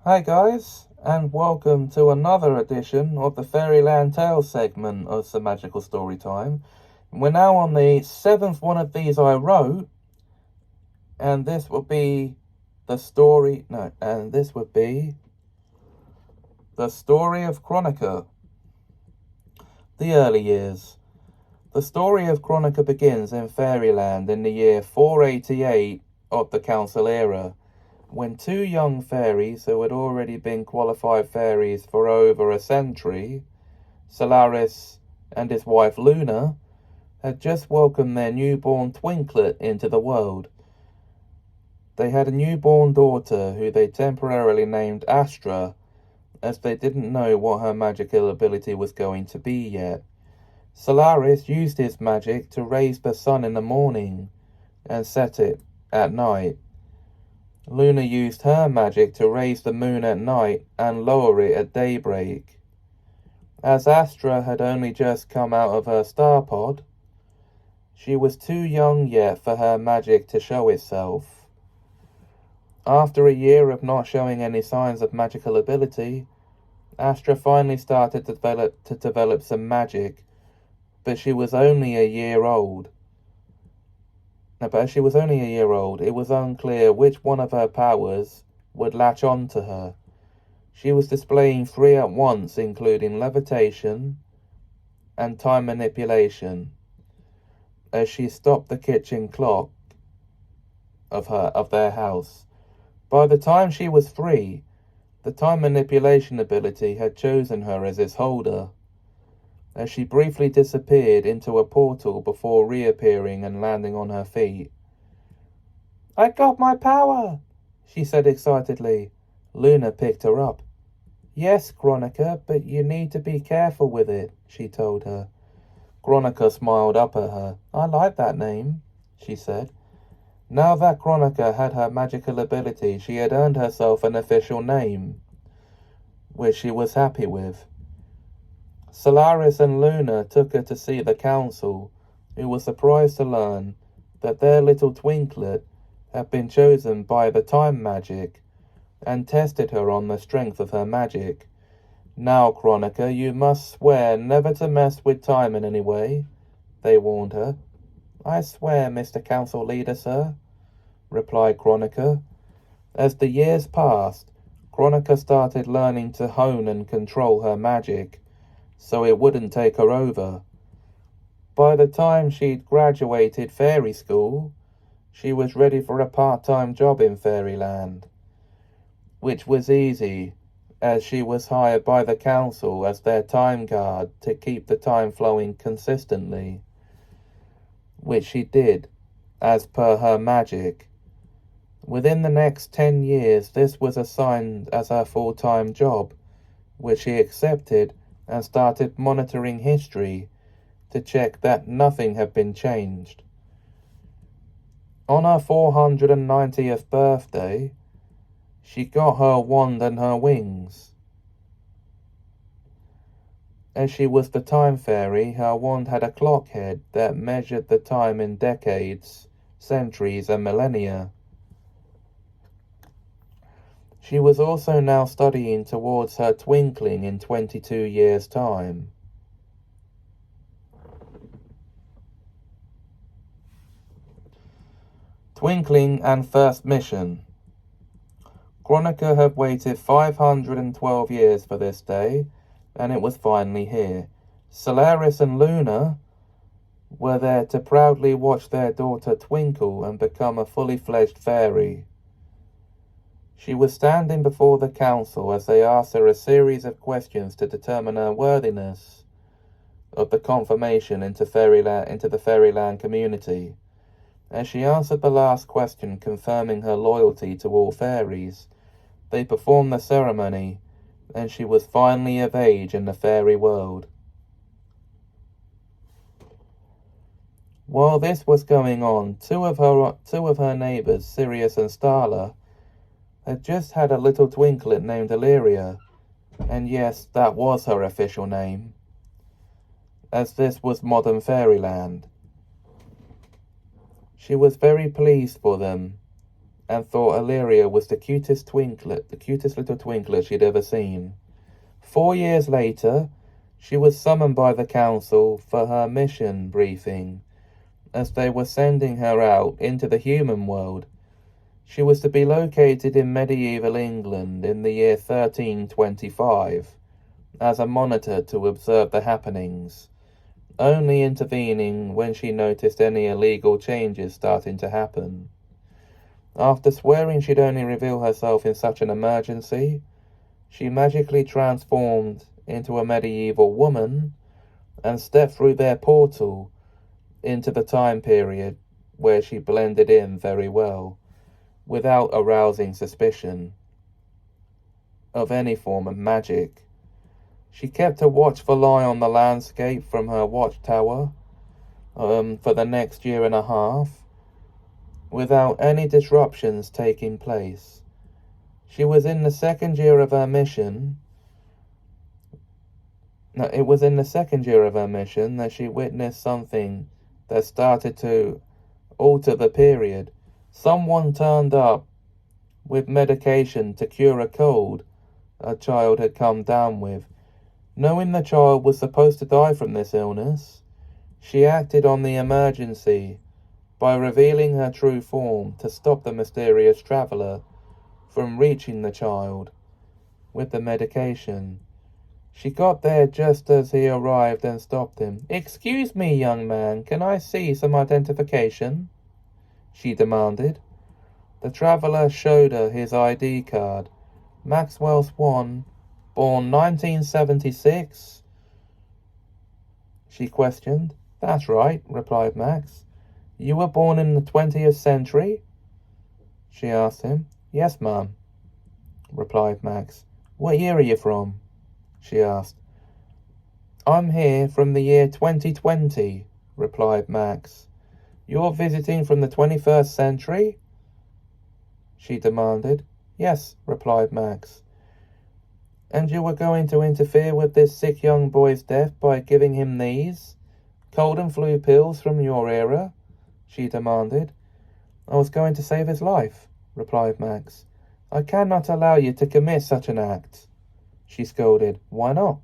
Hi guys, and welcome to another edition of the Fairyland Tales segment of some magical story time. We're now on the seventh one of these I wrote, and this will be the story of Chronica. The early years. The story of Chronica begins in Fairyland in the year 488 of the Council era, when two young fairies who had already been qualified fairies for over a century, Solaris and his wife Luna, had just welcomed their newborn twinklet into the world. They had a newborn daughter who they temporarily named Astra, as they didn't know what her magical ability was going to be yet. Solaris used his magic to raise the sun in the morning and set it at night. Luna used her magic to raise the moon at night and lower it at daybreak. As Astra had only just come out of her star pod, she was too young yet for her magic to show itself. After a year of not showing any signs of magical ability, Astra finally started to develop some magic, but she was only a year old. It was unclear which one of her powers would latch on to her. She was displaying three at once, including levitation and time manipulation, as she stopped the kitchen clock of their house. By the time she was 3, the time manipulation ability had chosen her as its holder, as she briefly disappeared into a portal before reappearing and landing on her feet. "I got my power!" she said excitedly. Luna picked her up. "Yes, Chronica, but you need to be careful with it," she told her. Chronica smiled up at her. "I like that name," she said. Now that Chronica had her magical ability, she had earned herself an official name, which she was happy with. Solaris and Luna took her to see the council, who were surprised to learn that their little twinklet had been chosen by the time magic and tested her on the strength of her magic. "Now, Chronica, you must swear never to mess with time in any way," they warned her. "I swear, Mr. Council Leader, sir," replied Chronica. As the years passed, Chronica started learning to hone and control her magic, so it wouldn't take her over. By the time she'd graduated fairy school, she was ready for a part-time job in Fairyland, which was easy, as she was hired by the council as their time guard to keep the time flowing consistently, which she did, as per her magic. Within the next 10 years, this was assigned as her full-time job, which she accepted and started monitoring history to check that nothing had been changed. On her 490th birthday, she got her wand and her wings. As she was the time fairy, her wand had a clock head that measured the time in decades, centuries, and millennia. She was also now studying towards her twinkling in 22 years' time. Twinkling and first mission. Chronica had waited 512 years for this day, and it was finally here. Solaris and Luna were there to proudly watch their daughter twinkle and become a fully fledged fairy. She was standing before the council as they asked her a series of questions to determine her worthiness of the confirmation into the Fairyland community. As she answered the last question, confirming her loyalty to all fairies, they performed the ceremony, and she was finally of age in the fairy world. While this was going on, two of her neighbors, Sirius and Starla, had just had a little twinklet named Illyria, and yes, that was her official name, as this was modern Fairyland. She was very pleased for them, and thought Illyria was the cutest little twinklet she'd ever seen. 4 years later, she was summoned by the council for her mission briefing, as they were sending her out into the human world. She was to be located in medieval England in the year 1325, as a monitor to observe the happenings, only intervening when she noticed any illegal changes starting to happen. After swearing she'd only reveal herself in such an emergency, she magically transformed into a medieval woman and stepped through their portal into the time period where she blended in very well, without arousing suspicion of any form of magic. She kept a watchful eye on the landscape from her watchtower for the next year and a half, without any disruptions taking place. She was in the second year of her mission. It was in the second year of her mission that she witnessed something that started to alter the period. Someone turned up with medication to cure a cold a child had come down with. Knowing the child was supposed to die from this illness, she acted on the emergency by revealing her true form to stop the mysterious traveller from reaching the child with the medication. She got there just as he arrived and stopped him. "Excuse me, young man, can I see some identification?" she demanded. The traveller showed her his ID card. "Maxwell Swan, born 1976? She questioned. "That's right," replied Max. "You were born in the 20th century? She asked him. "Yes, ma'am," replied Max. "What year are you from?" she asked. "I'm here from the year 2020, replied Max. "You're visiting from the 21st century? She demanded. "Yes," replied Max. "And you were going to interfere with this sick young boy's death by giving him these cold and flu pills from your era?" she demanded. "I was going to save his life," replied Max. "I cannot allow you to commit such an act," she scolded. "Why not?"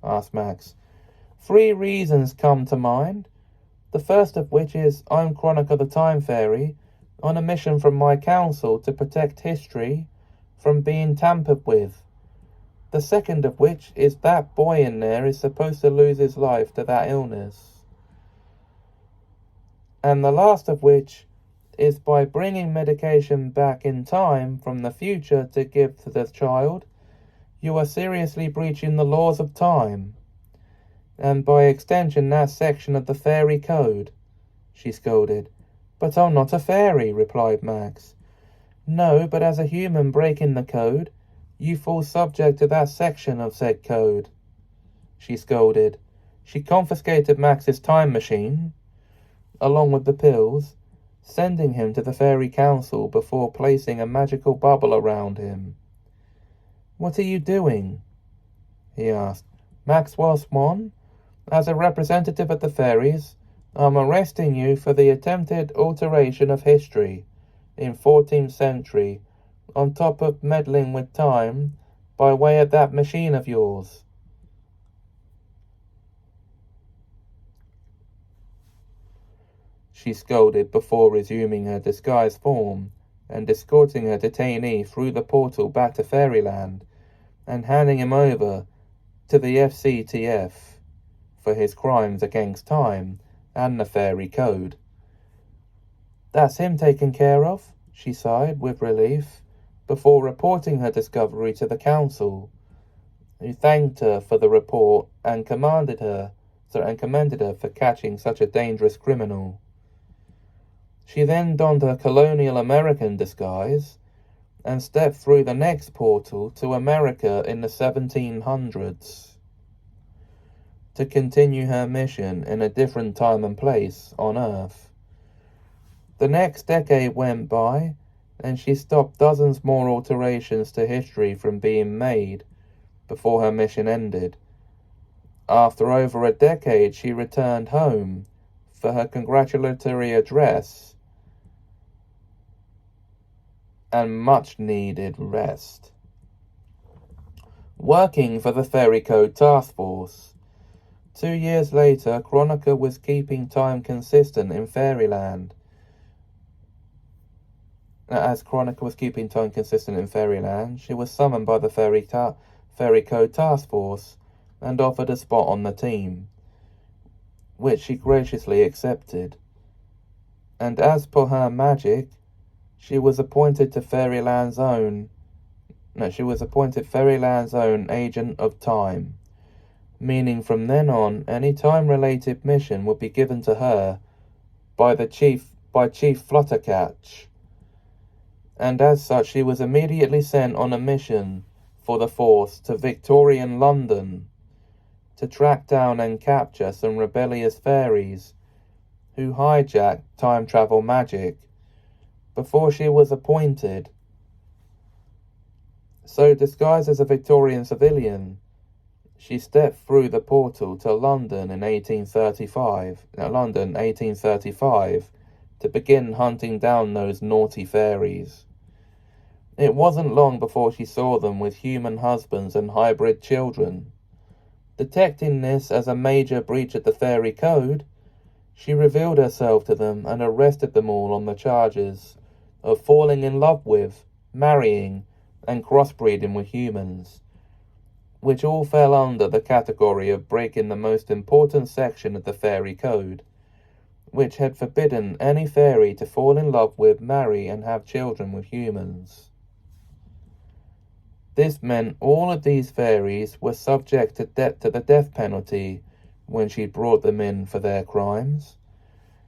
asked Max. 3 reasons come to mind. The first of which is I'm Chronica the Time Fairy, on a mission from my council to protect history from being tampered with. The second of which is that boy in there is supposed to lose his life to that illness. And the last of which is by bringing medication back in time from the future to give to the child, you are seriously breaching the laws of time, and by extension that section of the fairy code," she scolded. "But I'm not a fairy," replied Max. "No, but as a human breaking the code, you fall subject to that section of said code," she scolded. She confiscated Max's time machine, along with the pills, sending him to the fairy council before placing a magical bubble around him. "What are you doing?" he asked. "Maxwell Swan, as a representative of the fairies, I'm arresting you for the attempted alteration of history in 14th century, on top of meddling with time by way of that machine of yours." She scolded before resuming her disguised form and escorting her detainee through the portal back to Fairyland and handing him over to the FCTF for his crimes against time and the fairy code. "That's him taken care of," she sighed with relief, before reporting her discovery to the council, who thanked her for the report and commended her for catching such a dangerous criminal. She then donned her colonial American disguise and stepped through the next portal to America in the 1700s to continue her mission in a different time and place on Earth. The next decade went by, and she stopped dozens more alterations to history from being made before her mission ended. After over a decade, she returned home for her congratulatory address and much needed rest. Working for the Fairy Code Task Force. 2 years later, Chronica was keeping time consistent in Fairyland. As Chronica was keeping time consistent in Fairyland, she was summoned by the Fairy Code Task Force and offered a spot on the team, which she graciously accepted. And as per her magic, she was appointed Fairyland's own agent of time, meaning from then on, any time-related mission would be given to her by Chief Fluttercatch. And as such, she was immediately sent on a mission for the Force to Victorian London to track down and capture some rebellious fairies who hijacked time travel magic before she was appointed. So, disguised as a Victorian civilian, she stepped through the portal to London 1835, to begin hunting down those naughty fairies. It wasn't long before she saw them with human husbands and hybrid children. Detecting this as a major breach of the fairy code, she revealed herself to them and arrested them all on the charges of falling in love with, marrying, and crossbreeding with humans, which all fell under the category of breaking the most important section of the fairy code, which had forbidden any fairy to fall in love with, marry, and have children with humans. This meant all of these fairies were subject to the death penalty when she brought them in for their crimes.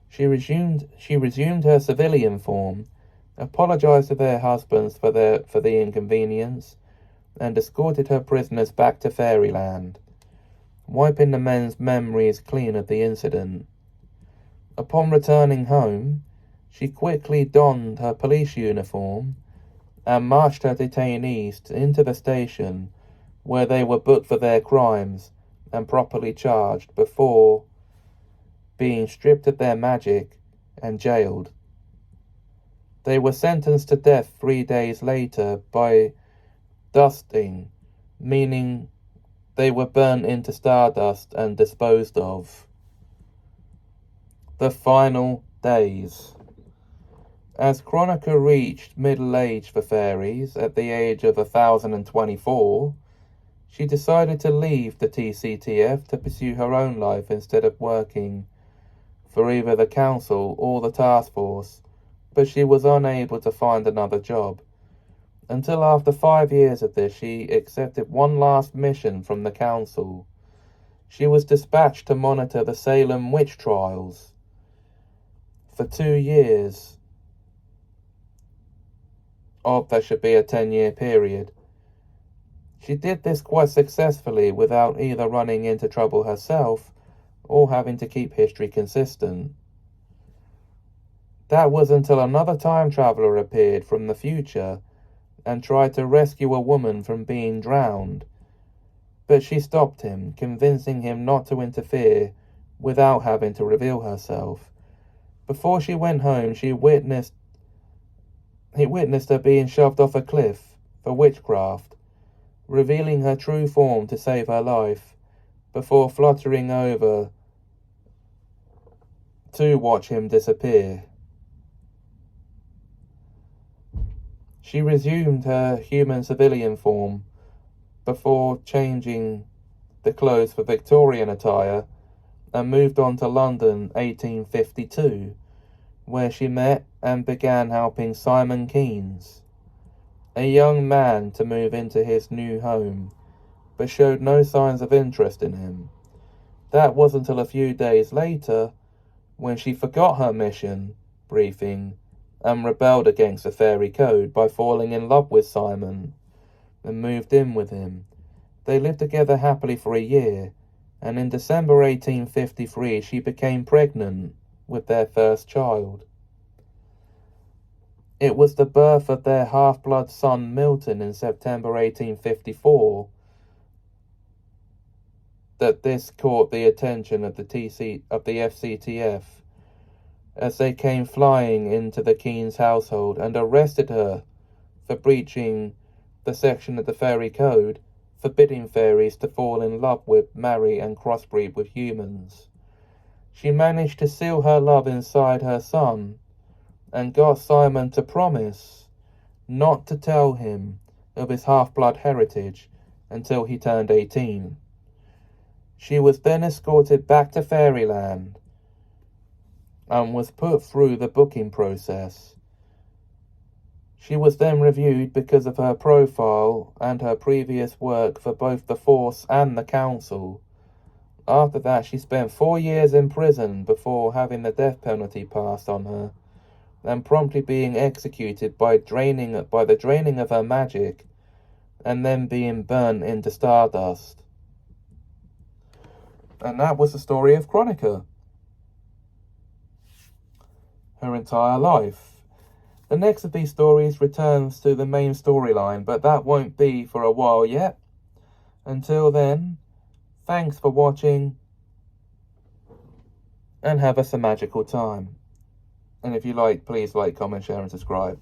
She resumed her civilian form, apologized to their husbands for the inconvenience, and escorted her prisoners back to Fairyland, wiping the men's memories clean of the incident. Upon returning home, she quickly donned her police uniform and marched her detainees into the station, where they were booked for their crimes and properly charged before being stripped of their magic and jailed. They were sentenced to death 3 days later by dusting, meaning they were burnt into stardust and disposed of. The final days. As Chronica reached middle age for fairies at the age of 1024, she decided to leave the TCTF to pursue her own life instead of working for either the council or the task force, but she was unable to find another job. Until after 5 years of this, she accepted one last mission from the council. She was dispatched to monitor the Salem witch trials for 2 years. There should be a 10-year period. She did this quite successfully without either running into trouble herself or having to keep history consistent. That was until another time traveler appeared from the future and tried to rescue a woman from being drowned, but she stopped him, convincing him not to interfere without having to reveal herself. Before she went home, he witnessed her being shoved off a cliff for witchcraft, revealing her true form to save her life, before fluttering over to watch him disappear. She resumed her human civilian form before changing the clothes for Victorian attire and moved on to London 1852, where she met and began helping Simon Keynes, a young man, to move into his new home, but showed no signs of interest in him. That was until a few days later, when she forgot her mission briefing and rebelled against the fairy code by falling in love with Simon and moved in with him. They lived together happily for a year, and in December 1853 she became pregnant with their first child. It was the birth of their half-blood son Milton in September 1854 that this caught the attention of the FCTF, as they came flying into the Keynes household and arrested her for breaching the section of the fairy code forbidding fairies to fall in love with, marry, and crossbreed with humans. She managed to seal her love inside her son and got Simon to promise not to tell him of his half-blood heritage until he turned 18. She was then escorted back to Fairyland and was put through the booking process. She was then reviewed because of her profile and her previous work for both the Force and the Council. After that, she spent 4 years in prison before having the death penalty passed on her, and promptly being executed by the draining of her magic, and then being burnt into stardust. And that was the story of Chronica. Her entire life. The next of these stories returns to the main storyline, but that won't be for a while yet. Until then, thanks for watching, and have us a magical time. And if you like, please like, comment, share, and subscribe.